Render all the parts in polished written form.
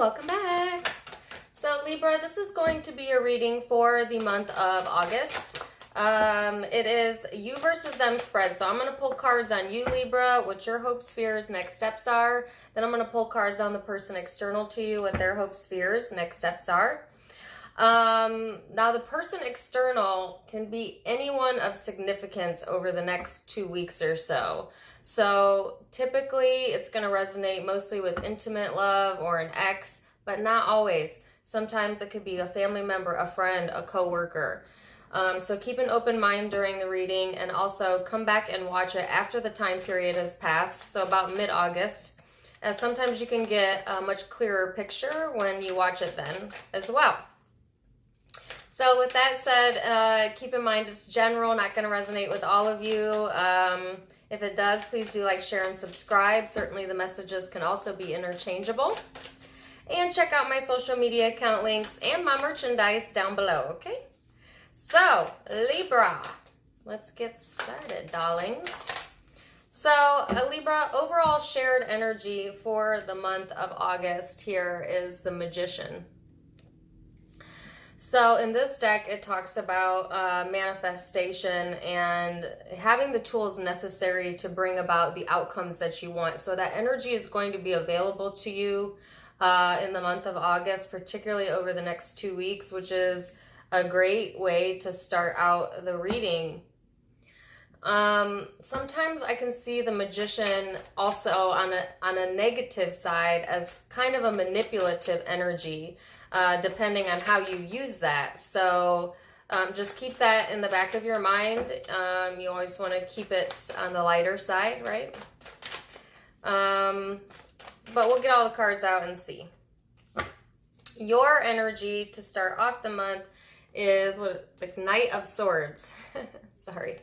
welcome back. So Libra, this is going to be a reading for the month of August. It is you versus them spread. So I'm going to pull cards on you, Libra, what your hopes, fears, next steps are. Then I'm going to pull cards on the person external to you, what their hopes, fears, next steps are. Now the person external can be anyone of significance over the next 2 weeks or so. So typically it's going to resonate mostly with intimate love or an ex, but not always. Sometimes it could be a family member, a friend, a coworker. So keep an open mind during the reading, and also come back and watch it after the time period has passed, so about mid-August, as sometimes you can get a much clearer picture when you watch it then as well. So with that said, keep in mind it's general, not going to resonate with all of you. If it does, please do like, share, and subscribe. Certainly the messages can also be interchangeable. And check out my social media account links and my merchandise down below, okay? So, Libra, let's get started, darlings. So, Libra, overall shared energy for the month of August here is the Magician. So in this deck, it talks about manifestation and having the tools necessary to bring about the outcomes that you want. So that energy is going to be available to you in the month of August, particularly over the next 2 weeks, which is a great way to start out the reading. Sometimes I can see the Magician also on a negative side as kind of a manipulative energy. Depending on how you use that. So just keep that in the back of your mind. You always want to keep it on the lighter side, right? But we'll get all the cards out and see. Your energy to start off the month is the Knight of Swords. Sorry.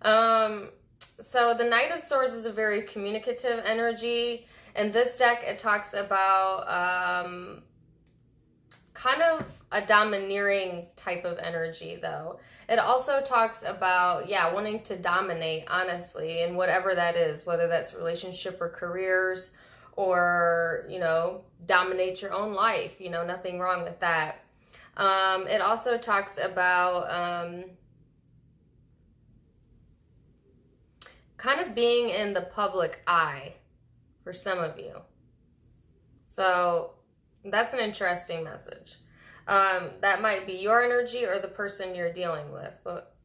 So the Knight of Swords is a very communicative energy. In this deck, it talks about kind of a domineering type of energy, though. It also talks about, wanting to dominate, honestly, in whatever that is, whether that's relationship or careers, or, dominate your own life. Nothing wrong with that. It also talks about kind of being in the public eye for some of you. So that's an interesting message. That might be your energy or the person you're dealing with, but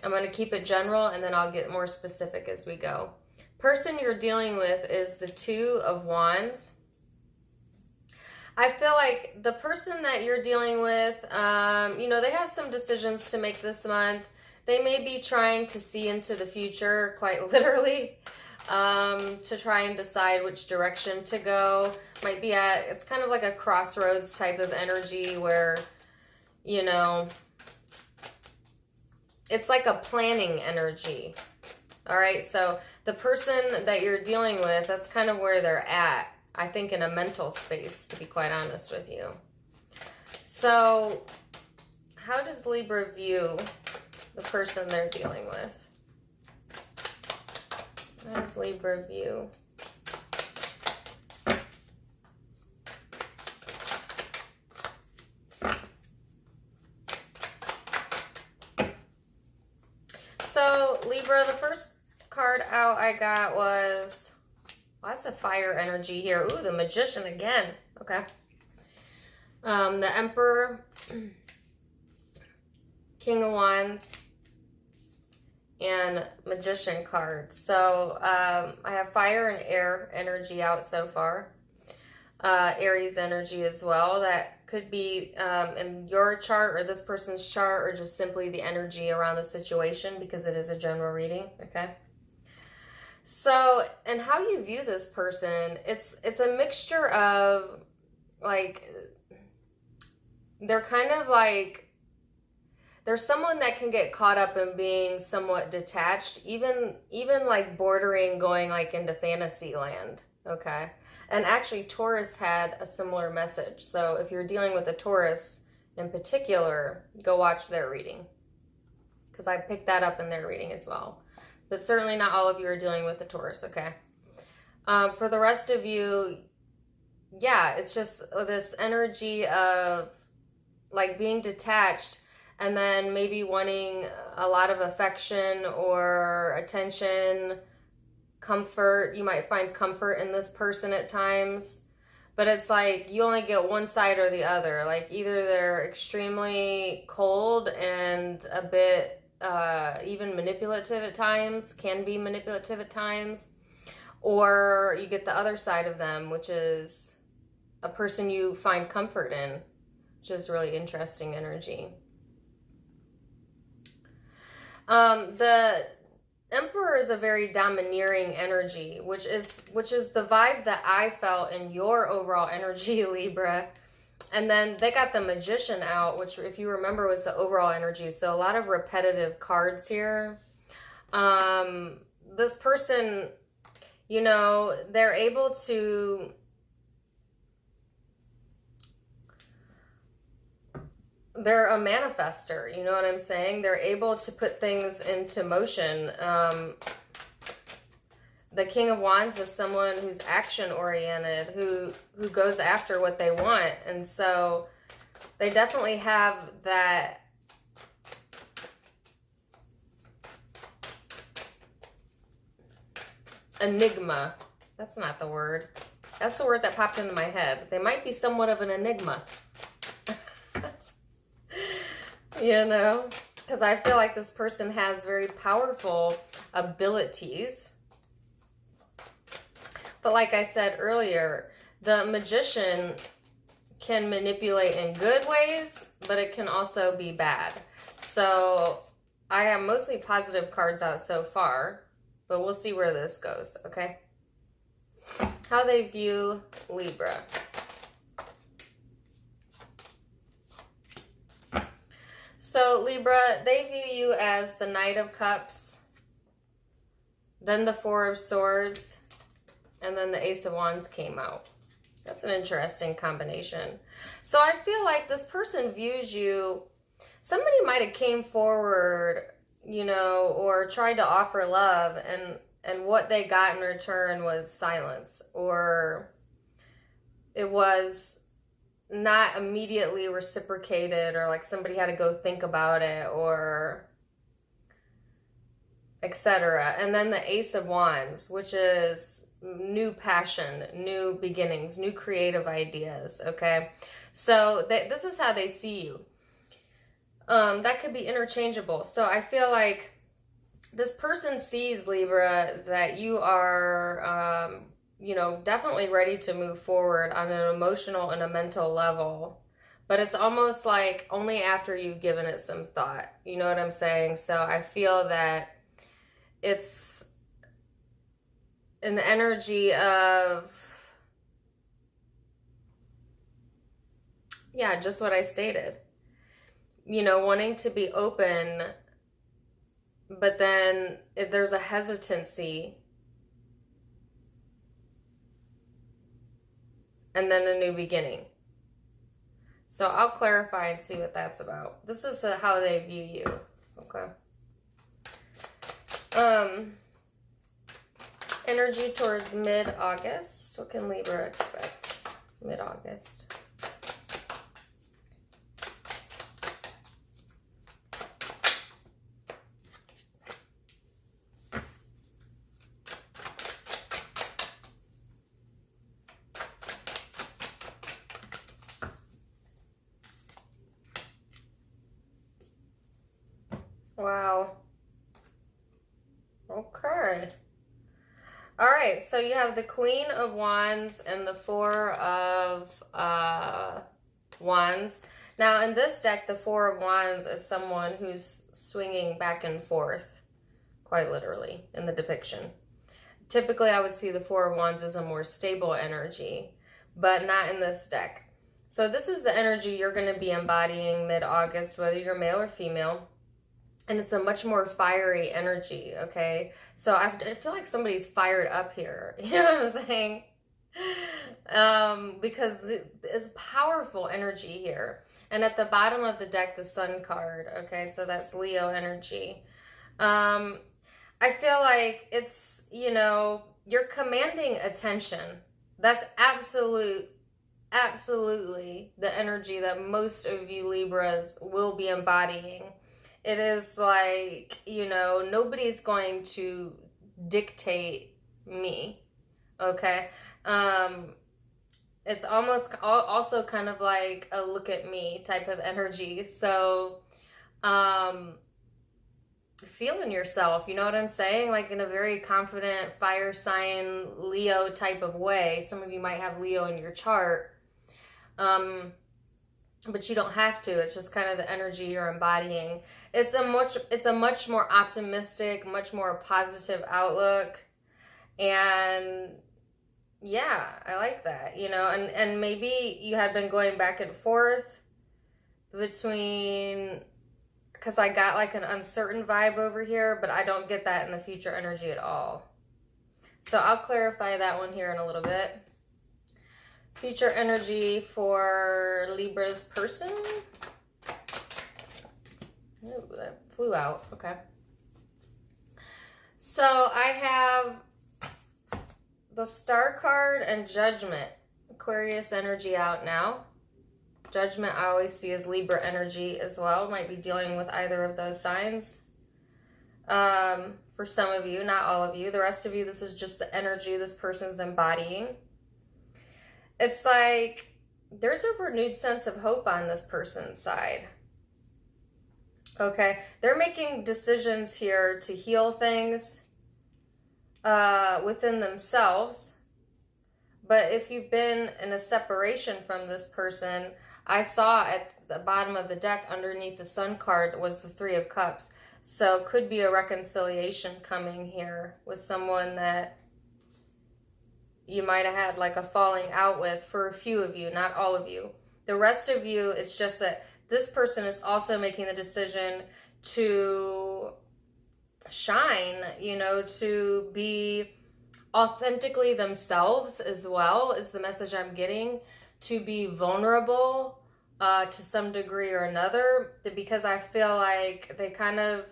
I'm going to keep it general and then I'll get more specific as we go. Person you're dealing with is the Two of Wands. I feel like the person that you're dealing with, they have some decisions to make this month. They may be trying to see into the future, quite literally, to try and decide which direction to go. Might be it's kind of like a crossroads type of energy where, it's like a planning energy. All right, so the person that you're dealing with, that's kind of where they're at, I think, in a mental space, to be quite honest with you. So how does Libra view the person they're dealing with? How does Libra view? So Libra, the first card out I got was, that's a fire energy here. Ooh, the Magician again. Okay. The Emperor, King of Wands, and Magician cards. So I have fire and air energy out so far. Aries energy as well. That could be in your chart or this person's chart, or just simply the energy around the situation, because it is a general reading, okay? So, and how you view this person, it's a mixture of, like, they're kind of like, there's someone that can get caught up in being somewhat detached, even like bordering going like into fantasy land, okay? And actually Taurus had a similar message. So if you're dealing with a Taurus in particular, go watch their reading, because I picked that up in their reading as well. But certainly not all of you are dealing with a Taurus, okay? For the rest of you, yeah, it's just this energy of like being detached and then maybe wanting a lot of affection or attention, comfort. You might find comfort in this person at times, but it's like you only get one side or the other. Like either they're extremely cold and a bit even manipulative at times, can be manipulative at times, or you get the other side of them, which is a person you find comfort in, which is really interesting energy. The Emperor is a very domineering energy, which is the vibe that I felt in your overall energy, Libra. And then they got the Magician out, which, if you remember, was the overall energy. So a lot of repetitive cards here. This person, you know, they're able to they're a manifester, you know what I'm saying? They're able to put things into motion. The King of Wands is someone who's action-oriented, who goes after what they want. And so they definitely have that enigma. That's not the word. That's the word that popped into my head. They might be somewhat of an enigma. You know, because I feel like this person has very powerful abilities. But like I said earlier, the Magician can manipulate in good ways, but it can also be bad. So I have mostly positive cards out so far, but we'll see where this goes, okay? How they view Libra. So Libra, they view you as the Knight of Cups, then the Four of Swords, and then the Ace of Wands came out. That's an interesting combination. So I feel like this person views you, somebody might have came forward, you know, or tried to offer love, and what they got in return was silence, or it was not immediately reciprocated, or like somebody had to go think about it, or etc. And then the Ace of Wands, which is new passion, new beginnings, new creative ideas, okay? So this is how they see you. That could be interchangeable. So I feel like this person sees, Libra, that you are you know, definitely ready to move forward on an emotional and a mental level. But it's almost like only after you've given it some thought. You know what I'm saying? So I feel that it's an energy of, yeah, just what I stated. You know, wanting to be open, but then if there's a hesitancy, and then a new beginning. So I'll clarify and see what that's about. This is how they view you, okay? Energy towards mid-August. What can Libra expect mid-August? Wow. Okay. All right, so you have the Queen of Wands and the Four of Wands. Now, in this deck, the Four of Wands is someone who's swinging back and forth, quite literally, in the depiction. Typically, I would see the Four of Wands as a more stable energy, but not in this deck. So this is the energy you're going to be embodying mid-August, whether you're male or female. And it's a much more fiery energy, okay? So I feel like somebody's fired up here. You know what I'm saying? Because it's powerful energy here. And at the bottom of the deck, the Sun card, okay? So that's Leo energy. I feel like it's, you know, you're commanding attention. That's absolute absolutely the energy that most of you Libras will be embodying. It is like, you know, nobody's going to dictate me, okay? It's almost also kind of like a look at me type of energy. So, feeling yourself, you know what I'm saying? Like in a very confident fire sign Leo type of way. Some of you might have Leo in your chart. But you don't have to. It's just kind of the energy you're embodying. It's a much more optimistic, much more positive outlook. And yeah, I like that, you know, and maybe you had been going back and forth between, because I got like an uncertain vibe over here, but I don't get that in the future energy at all. So I'll clarify that one here in a little bit. Future energy for Libra's person. Ooh, that flew out. Okay. So I have the Star card and Judgment. Aquarius energy out now. Judgment I always see as Libra energy as well. Might be dealing with either of those signs. For some of you, not all of you. The rest of you, this is just the energy this person's embodying. It's like there's a renewed sense of hope on this person's side. Okay, they're making decisions here to heal things within themselves. But if you've been in a separation from this person, I saw at the bottom of the deck underneath the Sun card was the Three of Cups. So could be a reconciliation coming here with someone that you might have had like a falling out with, for a few of you, not all of you. The rest of you, it's just that this person is also making the decision to shine, you know, to be authentically themselves as well, is the message I'm getting. To be vulnerable to some degree or another, because I feel like they kind of,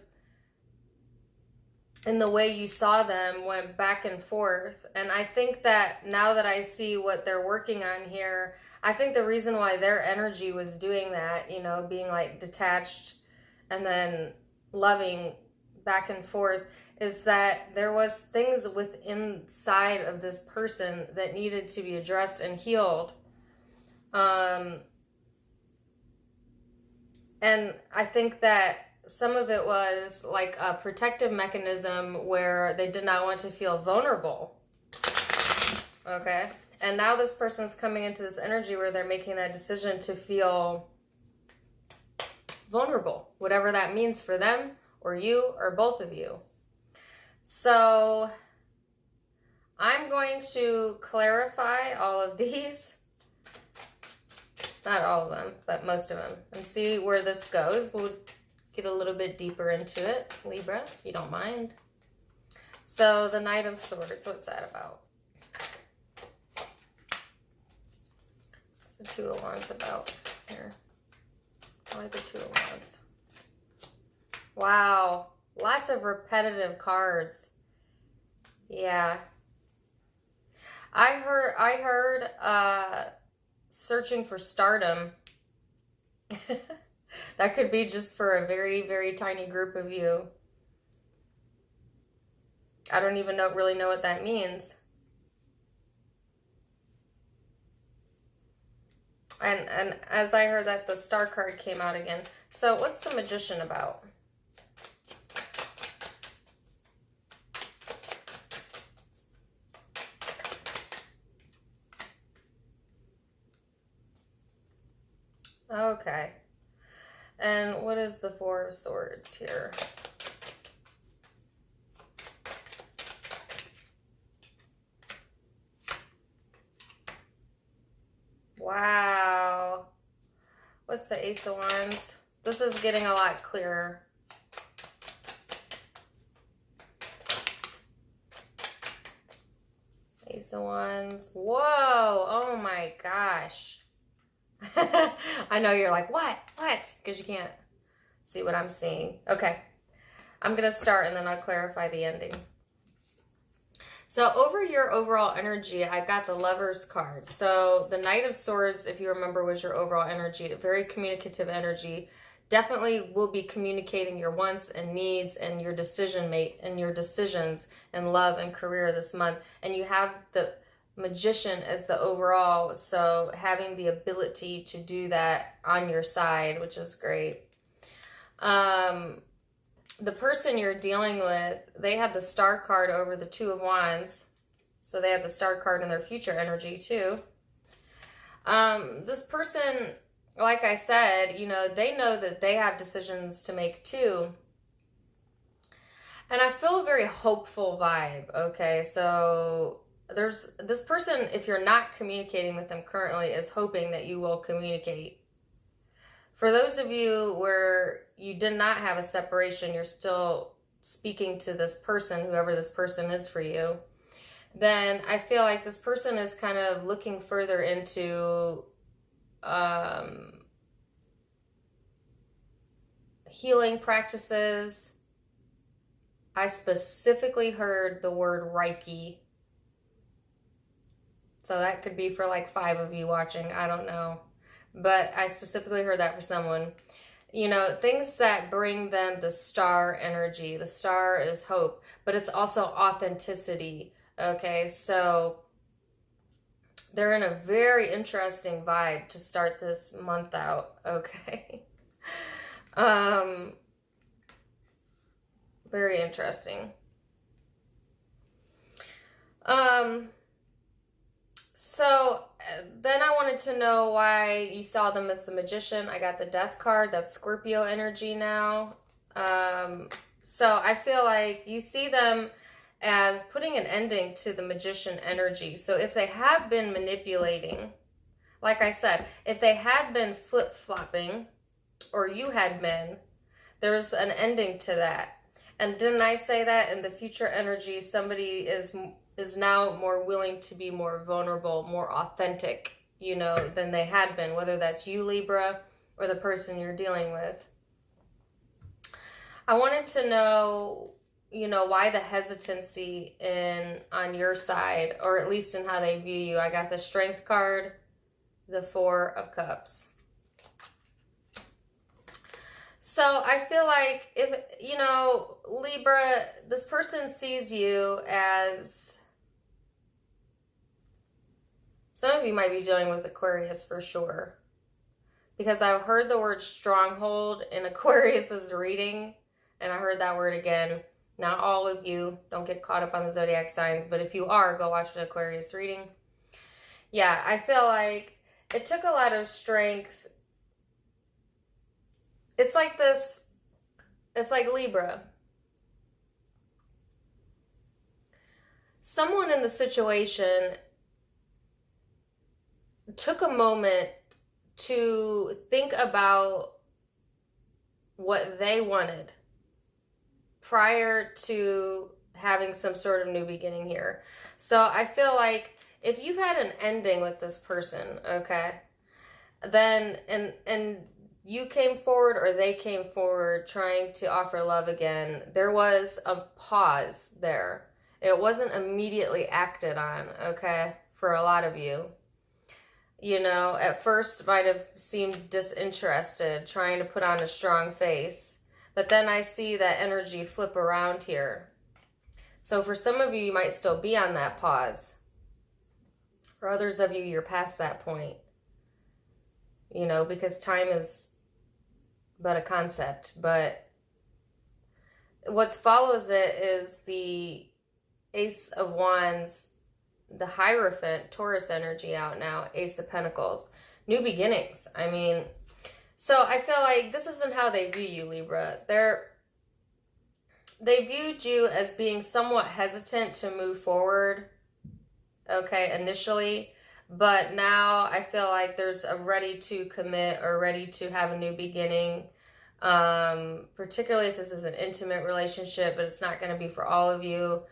in the way you saw them, went back and forth. And I think that now that I see what they're working on here, I think the reason why their energy was doing that, you know, being like detached and then loving back and forth, is that there was things within inside of this person that needed to be addressed and healed. And I think that some of it was like a protective mechanism where they did not want to feel vulnerable. Okay. And now this person's coming into this energy where they're making that decision to feel vulnerable, whatever that means for them or you or both of you. So I'm going to clarify all of these. Not all of them, but most of them, and see where this goes. We'll get a little bit deeper into it, Libra, if you don't mind. So the Knight of Swords, what's that about? What's the Two of Wands about here? I like the Two of Wands. Wow, lots of repetitive cards. Yeah. I heard searching for stardom. That could be just for a very, very tiny group of you. I don't even really know what that means. And as I heard that, the Star card came out again. So what's the Magician about? Okay. And what is the Four of Swords here? Wow. What's the Ace of Wands? This is getting a lot clearer. Ace of Wands. Whoa. Oh my gosh. I know you're like, what? Because you can't see what I'm seeing. Okay. I'm going to start and then I'll clarify the ending. So over your overall energy, I got the Lovers card. So the Knight of Swords, if you remember, was your overall energy, a very communicative energy. Definitely will be communicating your wants and needs and your decisions in love and career this month. And you have the Magician as the overall, so having the ability to do that on your side, which is great. The person you're dealing with, they had the Star card over the Two of Wands. So they have the Star card in their future energy too. This person, like I said, you know, they know that they have decisions to make too. And I feel a very hopeful vibe, okay? So there's this person, if you're not communicating with them currently, is hoping that you will communicate. For those of you where you did not have a separation, you're still speaking to this person, whoever this person is for you, then I feel like this person is kind of looking further into healing practices. I specifically heard the word Reiki. So that could be for like 5 of you watching. I don't know. But I specifically heard that for someone. You know, things that bring them the star energy. The star is hope, but it's also authenticity. Okay, so they're in a very interesting vibe to start this month out. Okay. Very interesting. So then I wanted to know why you saw them as the Magician. I got the Death card. That's Scorpio energy now. So I feel like you see them as putting an ending to the Magician energy. So if they have been manipulating, like I said, if they had been flip-flopping, or you had been, there's an ending to that. And didn't I say that in the future energy, somebody is now more willing to be more vulnerable, more authentic, you know, than they had been, whether that's you, Libra, or the person you're dealing with. I wanted to know, you know, why the hesitancy on your side, or at least in how they view you. I got the Strength card, the Four of Cups. So I feel like if, you know, Libra, this person sees you as, some of you might be dealing with Aquarius for sure, because I've heard the word stronghold in Aquarius's reading, and I heard that word again. Not all of you, don't get caught up on the zodiac signs, but if you are, go watch the Aquarius reading. Yeah, I feel like it took a lot of strength. It's like this, it's like Libra. Someone in the situation took a moment to think about what they wanted prior to having some sort of new beginning here. So I feel like if you've had an ending with this person, okay, then, and you came forward or they came forward trying to offer love again, there was a pause there. It wasn't immediately acted on, okay, for a lot of you. You know, at first might have seemed disinterested, trying to put on a strong face. But then I see that energy flip around here. So for some of you, you might still be on that pause. For others of you, you're past that point. You know, because time is but a concept. But what follows it is the Ace of Wands, the Hierophant, Taurus energy out now, Ace of Pentacles. New beginnings. I mean, so I feel like this isn't how they view you, Libra. They viewed you as being somewhat hesitant to move forward, okay, initially. But now I feel like there's a ready to commit or ready to have a new beginning. Particularly if this is an intimate relationship, but it's not going to be for all of you.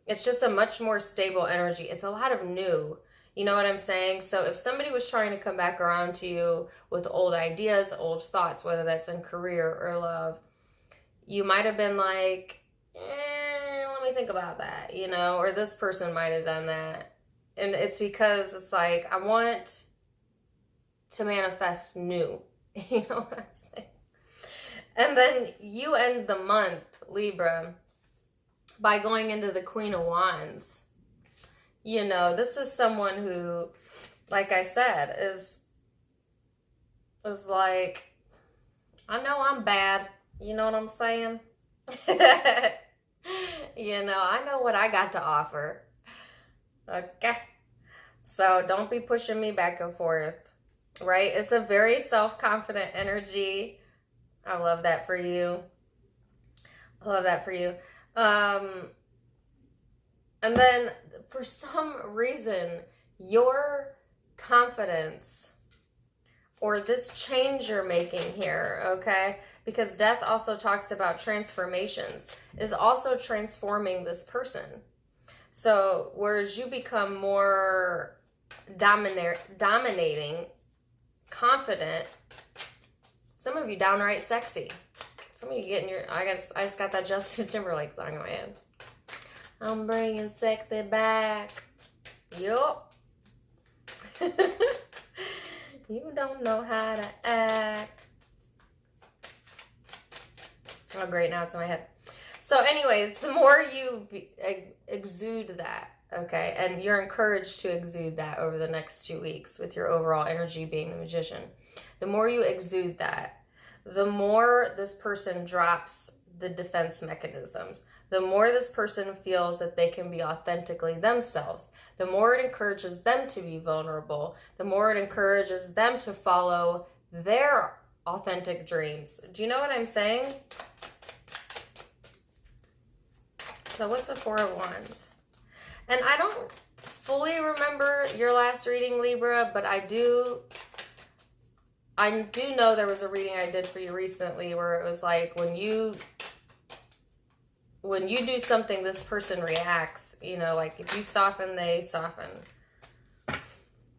It's just a much more stable energy. It's a lot of new. You know what I'm saying? So if somebody was trying to come back around to you with old ideas, old thoughts, whether that's in career or love, you might have been like, let let me think about that, you know, or this person might have done that. And it's because it's like, I want to manifest new. You know what I'm saying? And then you end the month, Libra, by going into the Queen of Wands. You know, this is someone who, like I said, is like, I know I'm bad. You know what I'm saying? You know, I know what I got to offer. Okay. So don't be pushing me back and forth, right? It's a very self-confident energy. I love that for you. I love that for you. And then for some reason, your confidence or this change you're making here, okay? Because death also talks about transformations, is also transforming this person. So whereas you become more dominating, confident, some of you downright sexy. Some of you getting your, I just got that Justin Timberlake song in my head. I'm bringing sexy back. Yup. You don't know how to act. Oh, great. Now it's in my head. So anyways, the more you exude that, okay, and you're encouraged to exude that over the next 2 weeks with your overall energy being the Magician, the more you exude that, the more this person drops the defense mechanisms, the more this person feels that they can be authentically themselves, the more it encourages them to be vulnerable, the more it encourages them to follow their authentic dreams. Do you know what I'm saying? So what's the Four of Wands? And I don't fully remember your last reading, Libra, but I do know there was a reading I did for you recently where it was like when you do something, this person reacts, you know, like if you soften, they soften.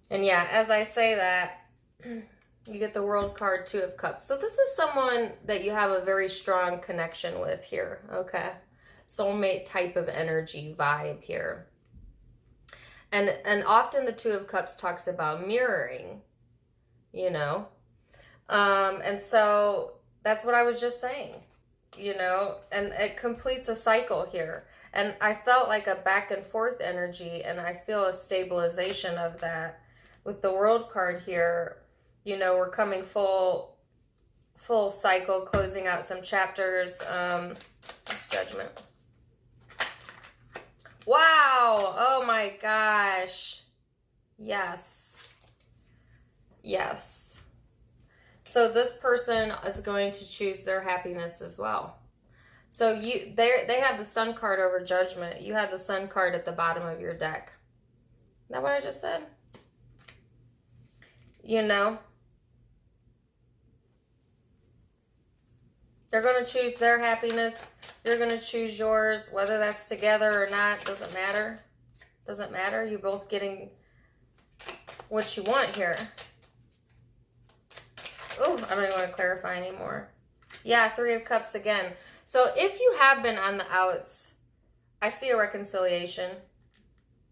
And yeah, as I say that, you get the World card, Two of Cups. So this is someone that you have a very strong connection with here, okay? Soulmate type of energy vibe here. And often the Two of Cups talks about mirroring, you know? And so that's what I was just saying, you know? And it completes a cycle here. And I felt like a back and forth energy, and I feel a stabilization of that. With the World card here, you know, we're coming full cycle, closing out some chapters. It's Judgment. Wow. Oh my gosh. Yes. Yes. So this person is going to choose their happiness as well. So they have the Sun card over Judgment. You have the Sun card at the bottom of your deck. Is that what I just said? You know? They're going to choose their happiness. You're going to choose yours. Whether that's together or not, doesn't matter. Doesn't matter. You're both getting what you want here. Oh, I don't even want to clarify anymore. Yeah, Three of Cups again. So if you have been on the outs, I see a reconciliation.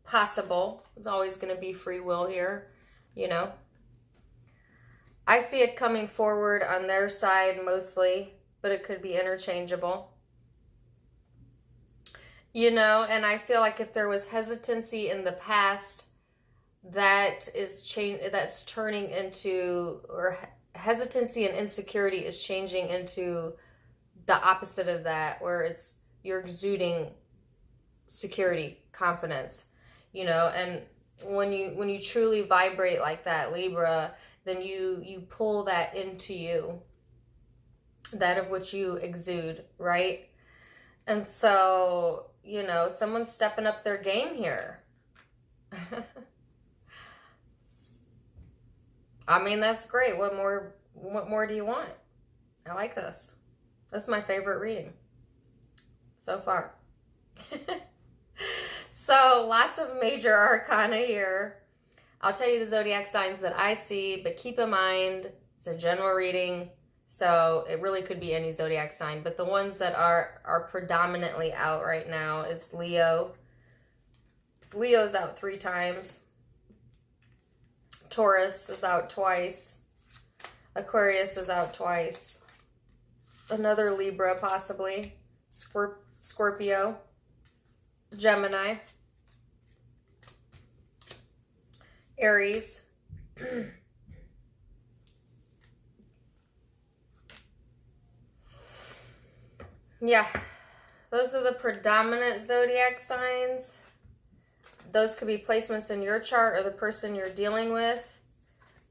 Possible. There's always going to be free will here, you know. I see it coming forward on their side mostly, but it could be interchangeable. You know, and I feel like if there was hesitancy in the past, that's turning into, or hesitancy and insecurity is changing into the opposite of that, where you're exuding security, confidence, you know. And when you truly vibrate like that, Libra, then you pull that into you, that of which you exude, right? And so, you know, someone's stepping up their game here. I mean, that's great. What more do you want? I like this. This is my favorite reading so far. So lots of major arcana here. I'll tell you the zodiac signs that I see, but keep in mind, it's a general reading. So it really could be any zodiac sign, but the ones that are predominantly out right now is Leo. Leo's out 3 times. Taurus is out twice. Aquarius is out twice. Another Libra possibly. Scorpio. Gemini. Aries. Yeah, those are the predominant zodiac signs. Those could be placements in your chart or the person you're dealing with.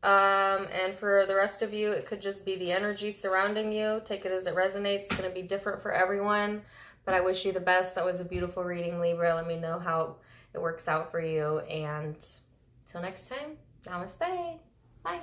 And for the rest of you, it could just be the energy surrounding you. Take it as it resonates. It's going to be different for everyone. But I wish you the best. That was a beautiful reading, Libra. Let me know how it works out for you. And till next time, namaste. Bye.